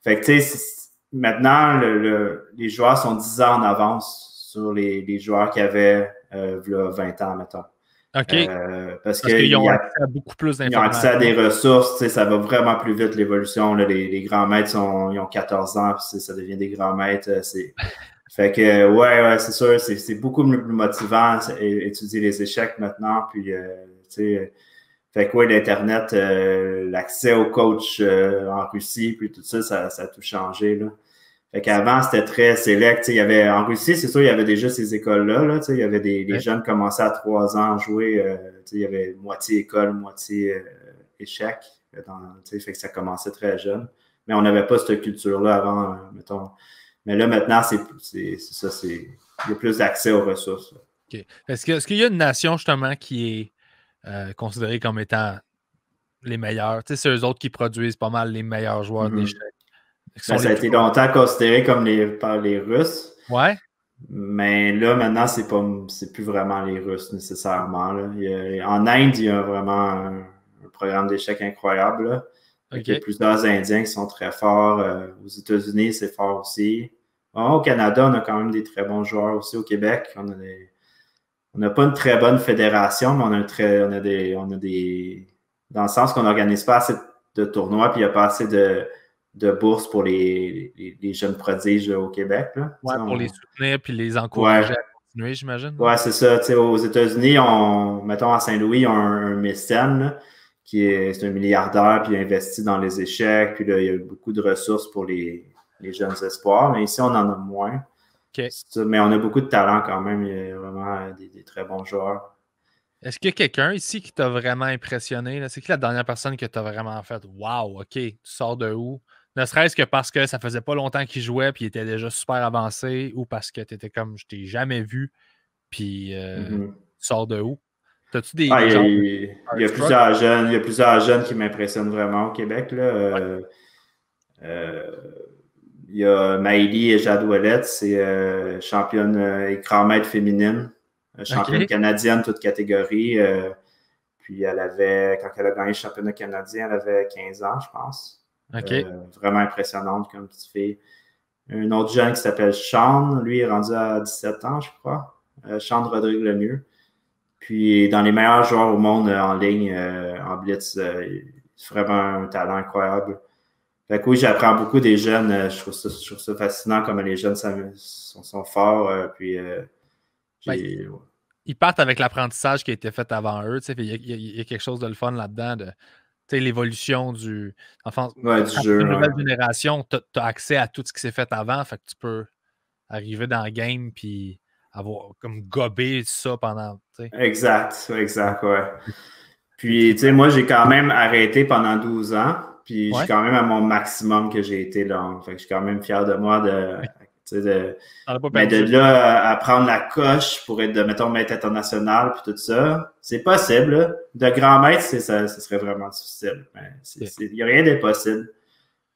fait que, tu sais, maintenant, les joueurs sont 10 ans en avance sur les joueurs qui avaient 20 ans, mettons. OK. Parce qu'ils ont accès à beaucoup plus d'informations. Ils ont accès à des ressources, tu sais, ça va vraiment plus vite l'évolution. Les grands maîtres, ils ont 14 ans, puis ça devient des grands maîtres. Fait que, ouais, c'est sûr, c'est beaucoup plus motivant étudier les échecs maintenant. Puis, tu sais, fait que, ouais, l'Internet, l'accès aux coachs en Russie, puis tout ça, ça a tout changé, là. Fait qu'avant, c'était très select. Il y avait, en Russie, c'est sûr, il y avait déjà ces écoles-là. Là, il y avait les jeunes qui commençaient à 3 ans à jouer. Il y avait moitié école, moitié échec. Fait que ça commençait très jeune. Mais on n'avait pas cette culture-là avant, mettons. Mais là, maintenant, c'est ça. Il y a plus d'accès aux ressources. OK. Est-ce qu'il y a une nation, justement, qui est considérée comme étant les meilleurs? C'est eux autres qui produisent pas mal les meilleurs joueurs d'échecs. Ça a été longtemps considéré comme par les Russes. Ouais. Mais là, maintenant, c'est plus vraiment les Russes nécessairement. Là. En Inde, il y a vraiment un programme d'échecs incroyable. Là. Okay. Il y a plusieurs Indiens qui sont très forts. Aux États-Unis, c'est fort aussi. Au Canada, on a quand même des très bons joueurs aussi. Au Québec, on n'a pas une très bonne fédération, mais on a des dans le sens qu'on n'organise pas assez de tournois, puis il n'y a pas assez de bourses pour les jeunes prodiges au Québec. Là. Ouais, pour les soutenir puis les encourager à continuer, j'imagine. Ouais, c'est ça. Aux États-Unis, mettons à Saint-Louis, ils ont un mécène là, c'est un milliardaire, puis il investit dans les échecs, puis là, il y a beaucoup de ressources pour les jeunes espoirs. Mais ici, on en a moins. Okay. Mais on a beaucoup de talent quand même. Il y a vraiment des très bons joueurs. Est-ce qu'il y a quelqu'un ici qui t'a vraiment impressionné? C'est qui la dernière personne que t'as vraiment fait? Wow, OK, tu sors de où? Ne serait-ce que parce que ça faisait pas longtemps qu'il jouait puis il était déjà super avancé ou parce que tu étais comme je t'ai jamais vu puis tu sors de où? T'as-tu des genres de il y a plusieurs jeunes qui m'impressionnent vraiment au Québec. Là. Il y a Maëlie Jadouellette, c'est championne et grand maître féminine, championne canadienne, toute catégorie. Puis quand elle a gagné le championnat canadien, elle avait 15 ans, je pense. Vraiment impressionnante comme petite fille. Un autre jeune qui s'appelle Sean, lui est rendu à 17 ans, je crois. Sean Rodrigue Lemieux. Puis dans les meilleurs joueurs au monde en ligne, en blitz, c'est vraiment un talent incroyable. Fait que oui, j'apprends beaucoup des jeunes. Je trouve ça fascinant comment les jeunes sont forts. Ils partent avec l'apprentissage qui a été fait avant eux. Il y a quelque chose de le fun là-dedans. L'évolution du jeu. Une nouvelle génération, tu as accès à tout ce qui s'est fait avant. Fait que tu peux arriver dans le game puis avoir comme gobé ça pendant. T'sais. Exact, ouais. Puis, tu sais, moi, j'ai quand même arrêté pendant 12 ans. Puis, je suis quand même à mon maximum que j'ai été là. Fait que je suis quand même fier de moi de là à prendre la coche pour être, mettons, maître international puis tout ça. C'est possible, là. De grand maître, ça serait vraiment difficile. Il n'y a rien d'impossible.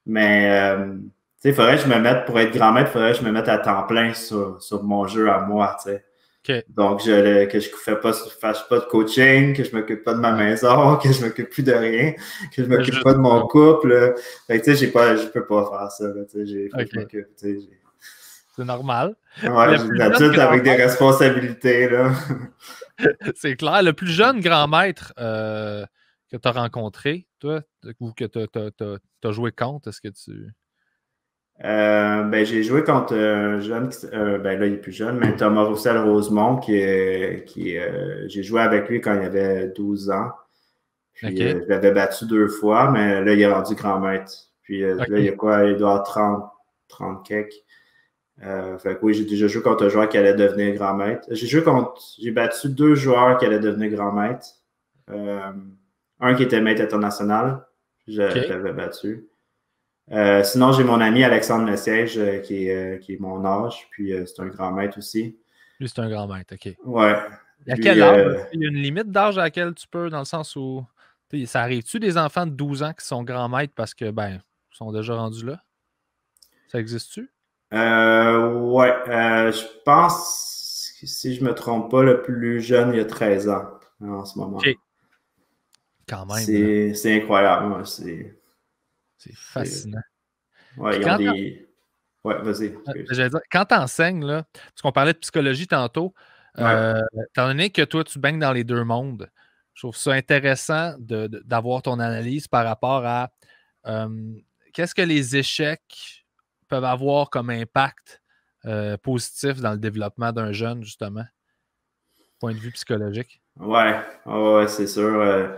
Mais, tu sais, pour être grand maître, il faudrait que je me mette à temps plein sur mon jeu à moi, tu sais. Donc, que je fasse pas de coaching, que je m'occupe pas de ma maison, que je m'occupe plus de rien, que je m'occupe pas de mon couple. Fait que, tu sais, je peux pas faire ça, là, tu sais, faut que je m'occupe, tu sais. C'est normal. Ouais, j'ai une adulte avec des responsabilités, là. C'est clair. Le plus jeune grand maître que tu as rencontré, toi, ou que tu as joué contre, est-ce que tu... j'ai joué contre un jeune, là, il est plus jeune, mais Thomas Roussel-Rosemont, j'ai joué avec lui quand il avait 12 ans. Puis je l'avais battu 2 fois, mais là, il est rendu grand maître. Puis là, il y a quoi? Il doit avoir 30 quelques. Fait que oui, j'ai déjà joué contre un joueur qui allait devenir grand maître. J'ai battu 2 joueurs qui allaient devenir grand maître. Un qui était maître international. Je l'avais battu. Sinon, j'ai mon ami Alexandre Lesiège qui est mon âge, puis c'est un grand maître aussi. Lui, c'est un grand maître, OK. Ouais. À quel âge? Il y a une limite d'âge à laquelle tu peux, dans le sens où ça arrive-tu des enfants de 12 ans qui sont grands maîtres parce que ils sont déjà rendus là? Ça existe-tu? Ouais. Je pense que si je me trompe pas, le plus jeune, il a 13 ans en ce moment. OK. Quand même. C'est incroyable. Ouais, c'est fascinant. Ouais, ils ont des. Ouais, vas-y. J'allais dire, quand tu enseignes, là, parce qu'on parlait de psychologie tantôt, étant donné que toi, tu baignes dans les deux mondes, je trouve ça intéressant d'avoir ton analyse par rapport à qu'est-ce que les échecs peuvent avoir comme impact positif dans le développement d'un jeune, justement, point de vue psychologique. Ouais, c'est sûr.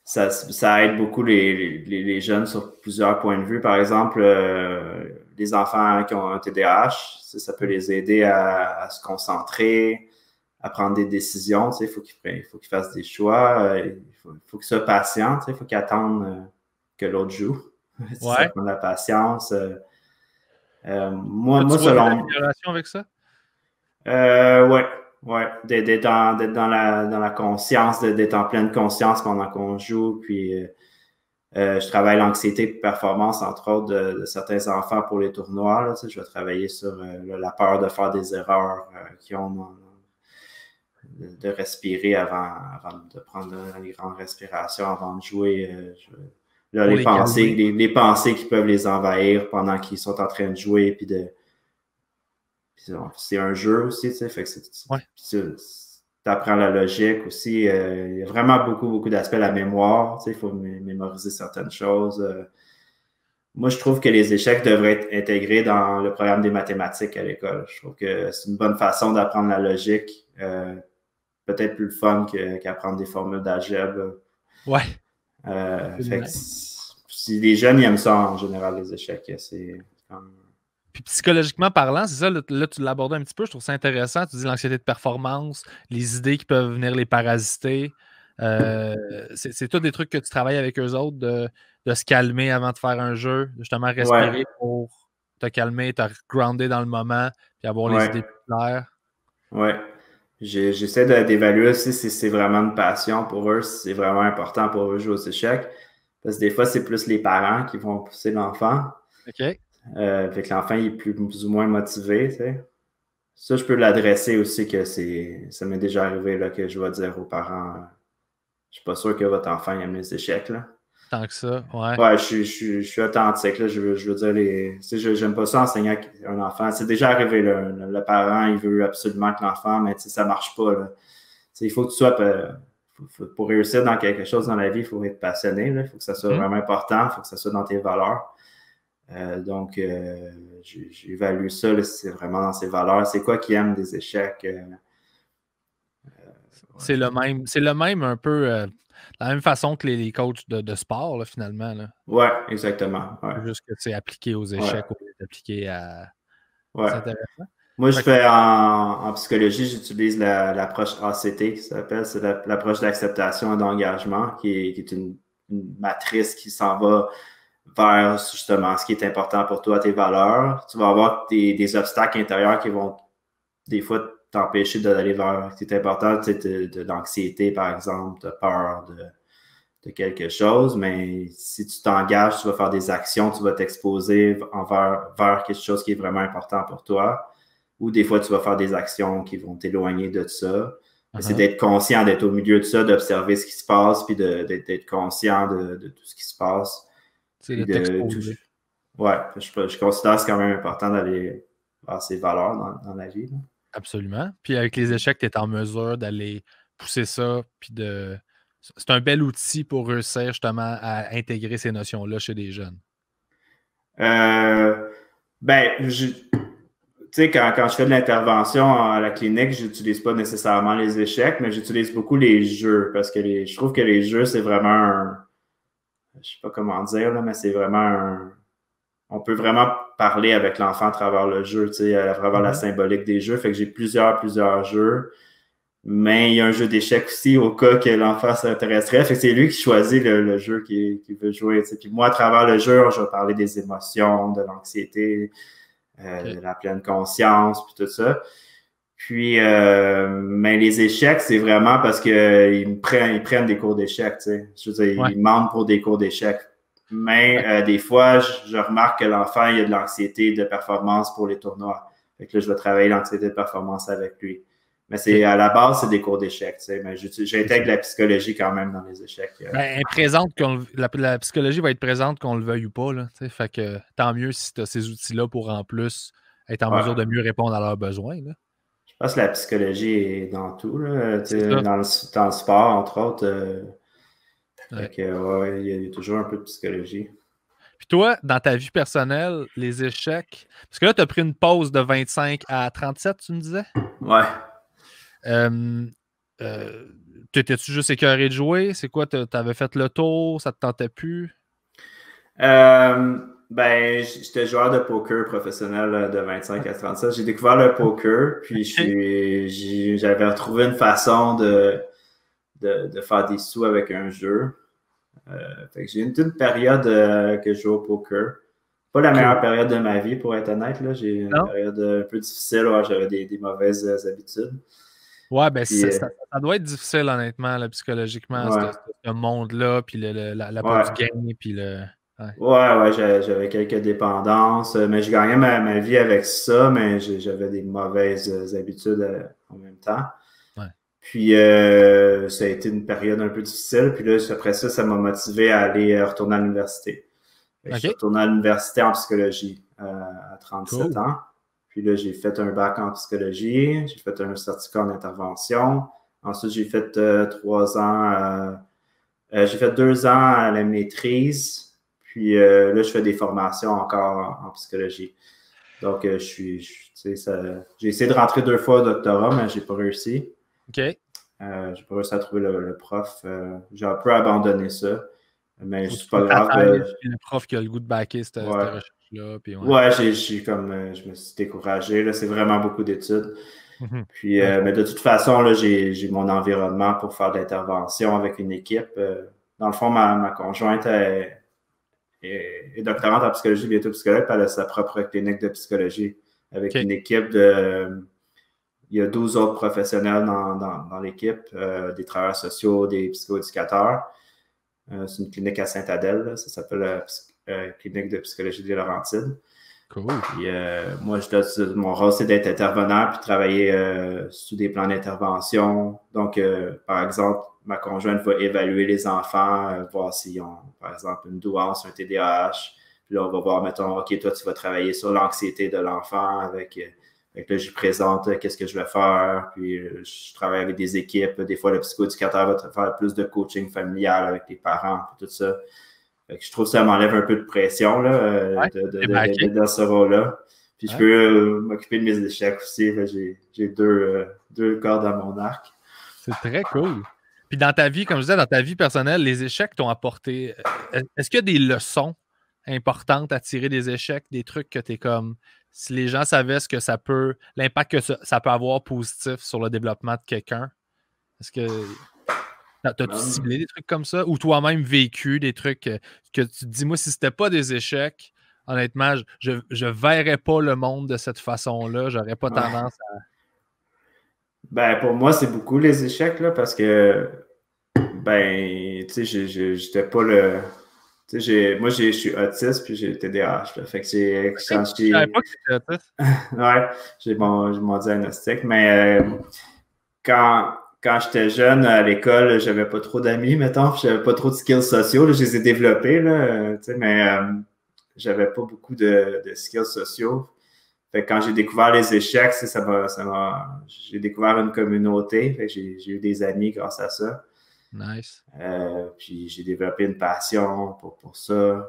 Ça aide beaucoup les jeunes sur plusieurs points de vue. Par exemple, les enfants qui ont un TDAH, ça peut les aider à se concentrer, à prendre des décisions. Il faut qu'ils fassent des choix. Il faut qu'ils soient patients. Il faut qu'ils attendent que l'autre joue. Ça prend de la patience. Moi, selon... Tu as une relation avec ça? Ouais, d'être dans la conscience, d'être en pleine conscience pendant qu'on joue. Puis, je travaille l'anxiété et performance, entre autres, de certains enfants pour les tournois. Là, je vais travailler sur la peur de faire des erreurs qu'ils ont de respirer avant de prendre les grandes respirations avant de jouer. Les pensées qui peuvent les envahir pendant qu'ils sont en train de jouer. Puis c'est un jeu aussi, tu sais, fait que tu apprends la logique aussi. Il y a vraiment beaucoup d'aspects, la mémoire, tu sais, il faut mémoriser certaines choses. Moi, je trouve que les échecs devraient être intégrés dans le programme des mathématiques à l'école. Je trouve que c'est une bonne façon d'apprendre la logique. Peut-être plus le fun qu'apprendre des formules d'algèbre. Ouais. Fait que si les jeunes ils aiment ça en général, les échecs, c'est comme... Puis psychologiquement parlant, c'est ça, là, tu l'abordes un petit peu, je trouve ça intéressant. Tu dis l'anxiété de performance, les idées qui peuvent venir les parasiter. C'est tous des trucs que tu travailles avec eux autres, de se calmer avant de faire un jeu, de justement respirer pour te calmer, te grounder dans le moment, puis avoir les idées plus claires. Oui. J'essaie d'évaluer aussi si c'est vraiment une passion pour eux, si c'est vraiment important pour eux jouer aux échecs. Parce que des fois, c'est plus les parents qui vont pousser l'enfant. OK. Fait que l'enfant il est plus ou moins motivé, tu sais. Ça, je peux l'adresser aussi que ça m'est déjà arrivé là, que je vais dire aux parents je suis pas sûr que votre enfant aime les échecs. Là. Tant que ça, ouais. Ouais, je suis authentique. Là. Je veux dire, j'aime pas ça enseigner à un enfant. C'est déjà arrivé, là, le parent, il veut absolument que l'enfant, mais ça marche pas. Là. Il faut que tu sois. Pour réussir dans quelque chose dans la vie, il faut être passionné. Il faut que ça soit vraiment important, il faut que ça soit dans tes valeurs. Donc, j'évalue ça, là, si c'est vraiment dans ses valeurs. C'est quoi qui aime des échecs? C'est le même un peu, la même façon que les coachs de sport, là, finalement. Oui, exactement. Ouais. Juste que c'est appliqué aux échecs au lieu d'appliquer à... Ouais. C'est intéressant. Moi, je fais en psychologie, j'utilise l'approche ACT, qui s'appelle, c'est l'approche d'acceptation et d'engagement, qui est une matrice qui s'en va vers justement ce qui est important pour toi, tes valeurs. Tu vas avoir des obstacles intérieurs qui vont des fois t'empêcher d'aller vers ce qui est important, de l'anxiété, par exemple, de peur de quelque chose, mais si tu t'engages, tu vas faire des actions, tu vas t'exposer vers quelque chose qui est vraiment important pour toi. Ou des fois, tu vas faire des actions qui vont t'éloigner de ça. C'est d'être conscient, d'être au milieu de ça, d'observer ce qui se passe, puis d'être conscient de tout ce qui se passe. C'est de t'exposer. Ouais, je considère que c'est quand même important d'aller vers ses valeurs dans la vie. Là. Absolument. Puis avec les échecs, tu es en mesure d'aller pousser ça, puis c'est un bel outil pour réussir justement à intégrer ces notions-là chez des jeunes. Tu sais, quand je fais de l'intervention à la clinique, je n'utilise pas nécessairement les échecs, mais j'utilise beaucoup les jeux parce que je trouve que les jeux, c'est vraiment je sais pas comment dire, là, mais c'est vraiment on peut vraiment parler avec l'enfant à travers le jeu, tu sais, à travers la symbolique des jeux. Fait que j'ai plusieurs jeux. Mais il y a un jeu d'échecs aussi au cas que l'enfant s'intéresserait. Fait que c'est lui qui choisit le jeu qu'il veut jouer. Tu sais. Puis moi, à travers le jeu, je vais parler des émotions, de l'anxiété, de la pleine conscience, puis tout ça. Puis, mais les échecs, c'est vraiment parce qu'ils prennent des cours d'échecs. Tu sais. Je veux dire, ils demandent pour des cours d'échecs. Mais des fois, je remarque que l'enfant, il a de l'anxiété de performance pour les tournois. Fait que là, je vais travailler l'anxiété de performance avec lui. Mais à la base, c'est des cours d'échecs. Tu sais, mais j'intègre la psychologie quand même dans les échecs. La psychologie va être présente qu'on le veuille ou pas. Là, fait que tant mieux si tu as ces outils-là pour en plus être en mesure de mieux répondre à leurs besoins. Là. Je pense que la psychologie est dans tout. Là, dans le sport, entre autres. Il y a toujours un peu de psychologie. Puis toi, dans ta vie personnelle, les échecs, parce que là, tu as pris une pause de 25 à 37, tu me disais? Ouais. T'étais-tu juste écœuré de jouer? C'est quoi? T'avais fait le tour? Ça te tentait plus? J'étais joueur de poker professionnel de 25 à 37. J'ai découvert le poker, puis j'avais retrouvé une façon de faire des sous avec un jeu. Fait que j'ai eu une période que je joue au poker. Pas la meilleure période de ma vie, pour être honnête. Là. J'ai une période un peu difficile. J'avais des mauvaises habitudes. Ouais, ça doit être difficile, honnêtement, là, psychologiquement, ce monde-là, puis la part du gain, puis le... Ouais, j'avais quelques dépendances, mais je gagnais ma vie avec ça, mais j'avais des mauvaises habitudes en même temps. Puis, ça a été une période un peu difficile. Puis là, après ça m'a motivé à aller retourner à l'université. Je suis retourné à l'université en psychologie à 37 ans. Puis là, j'ai fait un bac en psychologie. J'ai fait un certificat en intervention. Ensuite, j'ai fait 3 ans. J'ai fait 2 ans à la maîtrise. Puis là, je fais des formations encore en psychologie. Donc, j'ai essayé de rentrer 2 fois au doctorat, mais j'ai pas réussi. OK. J'ai pas réussi à trouver le prof. J'ai un peu abandonné ça. Mais c'est pas grave. Le prof qui a le goût de backer cette recherche. Là, puis ouais, je me suis découragé. Là, c'est vraiment beaucoup d'études. Puis, mais de toute façon, là, j'ai mon environnement pour faire de l'intervention avec une équipe. Dans le fond, ma conjointe est doctorante en psychologie, bientôt psychologue, puis elle a sa propre clinique de psychologie avec une équipe de... Il y a 12 autres professionnels dans l'équipe, des travailleurs sociaux, des psychoéducateurs. C'est une clinique à Sainte-Adèle, ça s'appelle la clinique de psychologie des Laurentides. Cool. Puis, moi, mon rôle, c'est d'être intervenant puis travailler sous des plans d'intervention. Donc, par exemple, ma conjointe va évaluer les enfants, voir s'ils ont, par exemple, une douance, un TDAH. Puis là, on va voir, mettons, OK, toi, tu vas travailler sur l'anxiété de l'enfant avec là, je lui présente qu'est-ce que je vais faire. Puis, je travaille avec des équipes. Des fois, le psychoéducateur va faire plus de coaching familial avec les parents, tout ça. Je trouve que ça m'enlève un peu de pression là, d'être dans ce rôle-là. Puis je peux m'occuper de mes échecs aussi. J'ai deux cordes à mon arc. C'est très cool. Puis dans ta vie, comme je disais, dans ta vie personnelle, les échecs t'ont apporté... Est-ce qu'il y a des leçons importantes à tirer des échecs, des trucs que tu es comme... Si les gens savaient ce que ça peut... L'impact que ça peut avoir positif sur le développement de quelqu'un, est-ce que... T'as-tu ciblé des trucs comme ça? Ou toi-même vécu des trucs que tu te dis, moi, si c'était pas des échecs, honnêtement, je verrais pas le monde de cette façon-là. J'aurais pas tendance à... Ben, pour moi, c'est beaucoup les échecs, là, parce que, ben, tu sais, j'étais pas le... Tu sais, moi, je suis autiste, puis j'ai TDAH, là. Fait que j'ai... Je savais pas que c'était autiste. Ouais, j'ai mon diagnostic, mais quand j'étais jeune à l'école, j'avais pas trop d'amis, mettons, puis j'avais pas trop de skills sociaux. Là, je les ai développés, là, mais j'avais pas beaucoup de skills sociaux. Fait que quand j'ai découvert les échecs, j'ai découvert une communauté. Fait que j'ai eu des amis grâce à ça. Nice. Puis j'ai développé une passion pour ça.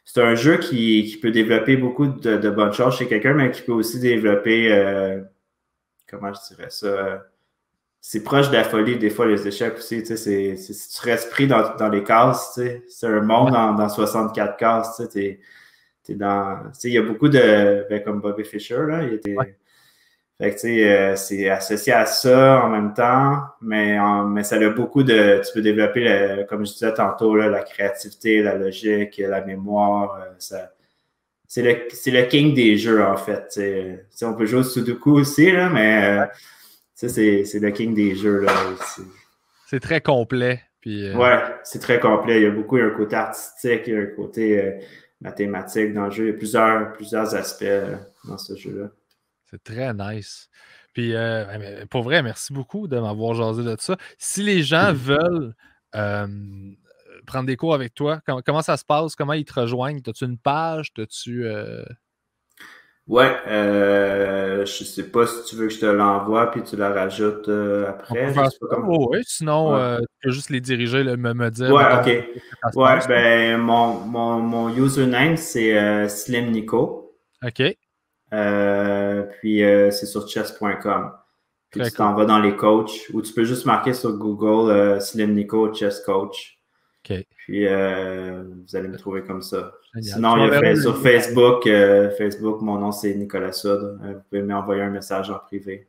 C'est un jeu qui peut développer beaucoup de bonnes choses chez quelqu'un, mais qui peut aussi développer, comment je dirais ça, c'est proche de la folie, des fois, les échecs aussi. Tu sais, si tu restes pris dans les cases, tu sais, c'est un monde dans 64 cases. Tu sais, t'es dans. Tu sais, il y a beaucoup de. Ben, comme Bobby Fischer, là. Fait que, tu sais, c'est associé à ça en même temps, mais ça a beaucoup de. Tu peux développer, comme je disais tantôt, là, la créativité, la logique, la mémoire. C'est le king des jeux, en fait. Tu sais, on peut jouer au Sudoku aussi, là, mais. Ça, c'est le king des jeux. Là. C'est très complet. Puis, ouais, c'est très complet. Il y a un côté artistique, il y a un côté mathématique dans le jeu. Il y a plusieurs aspects dans ce jeu-là. C'est très nice. Puis, pour vrai, merci beaucoup de m'avoir jasé de ça. Si les gens veulent prendre des cours avec toi, comment ça se passe? Comment ils te rejoignent? As-tu une page? Ouais, je sais pas si tu veux que je te l'envoie puis tu la rajoutes après. Oui, sinon, tu peux juste les diriger, me dire. Ouais, OK. Ouais, ben, mon username, c'est Slim Nico. OK. Puis c'est sur chess.com. Puis tu t'en vas dans les coachs ou tu peux juste marquer sur Google Slim Nico Chess Coach. OK. Puis vous allez me trouver comme ça. Génial. Sinon, il y a sur Facebook. Facebook, mon nom c'est Nicolas Soud. Vous pouvez m'envoyer un message en privé.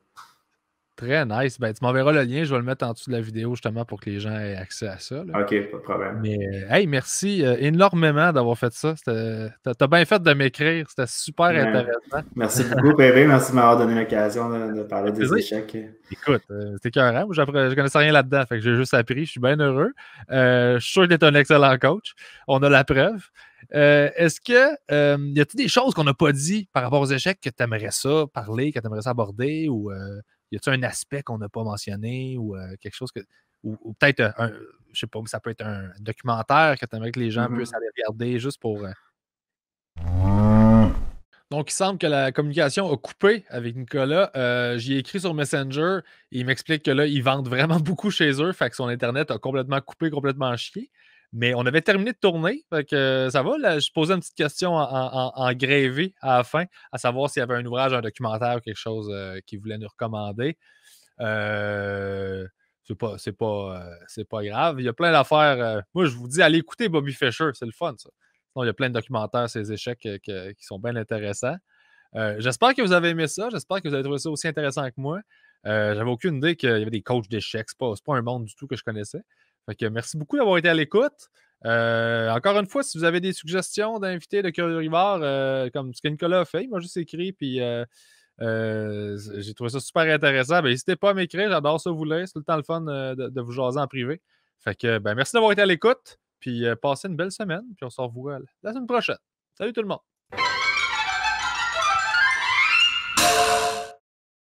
Très nice. Ben, tu m'enverras le lien. Je vais le mettre en dessous de la vidéo justement pour que les gens aient accès à ça. Là. OK, pas de problème. Mais hey, merci énormément d'avoir fait ça. T'as bien fait de m'écrire. C'était super intéressant. Merci beaucoup, bébé. Merci de m'avoir donné l'occasion de parler des échecs. Écoute, c'était écœurant. Moi, je connaissais rien là-dedans. Fait que j'ai juste appris. Je suis bien heureux. Je suis sûr que tu es un excellent coach. On a la preuve. Est-ce que y a-t-il des choses qu'on n'a pas dit par rapport aux échecs que tu aimerais ça parler, que tu aimerais ça aborder, ou y a-t-il un aspect qu'on n'a pas mentionné, ou quelque chose que. Ou peut-être je sais pas, ça peut être un documentaire que tu aimerais que les gens puissent aller regarder juste pour. Donc, il semble que la communication a coupé avec Nicolas. J'y ai écrit sur Messenger. Il m'explique que là, ils vendent vraiment beaucoup chez eux. Fait que son Internet a complètement coupé, complètement chié. Mais on avait terminé de tourner. Fait que ça va. Là, je posais une petite question en grévé à la fin, à savoir s'il y avait un ouvrage, un documentaire ou quelque chose qu'il voulait nous recommander. C'est pas grave. Il y a plein d'affaires. Moi, je vous dis, allez écouter Bobby Fischer. C'est le fun, ça. Sinon, il y a plein de documentaires sur les échecs qui sont bien intéressants. J'espère que vous avez aimé ça. J'espère que vous avez trouvé ça aussi intéressant que moi. J'avais aucune idée qu'il y avait des coachs d'échecs. C'est pas un monde du tout que je connaissais. Fait que merci beaucoup d'avoir été à l'écoute. Encore une fois, si vous avez des suggestions d'invités de Curieux Rivard, comme ce que Nicolas a fait, il m'a juste écrit, puis j'ai trouvé ça super intéressant. Ben, n'hésitez pas à m'écrire, j'adore ça vous lire. C'est tout le temps le fun de vous jaser en privé. Fait que merci d'avoir été à l'écoute, puis passez une belle semaine, puis on se revoit la semaine prochaine. Salut tout le monde!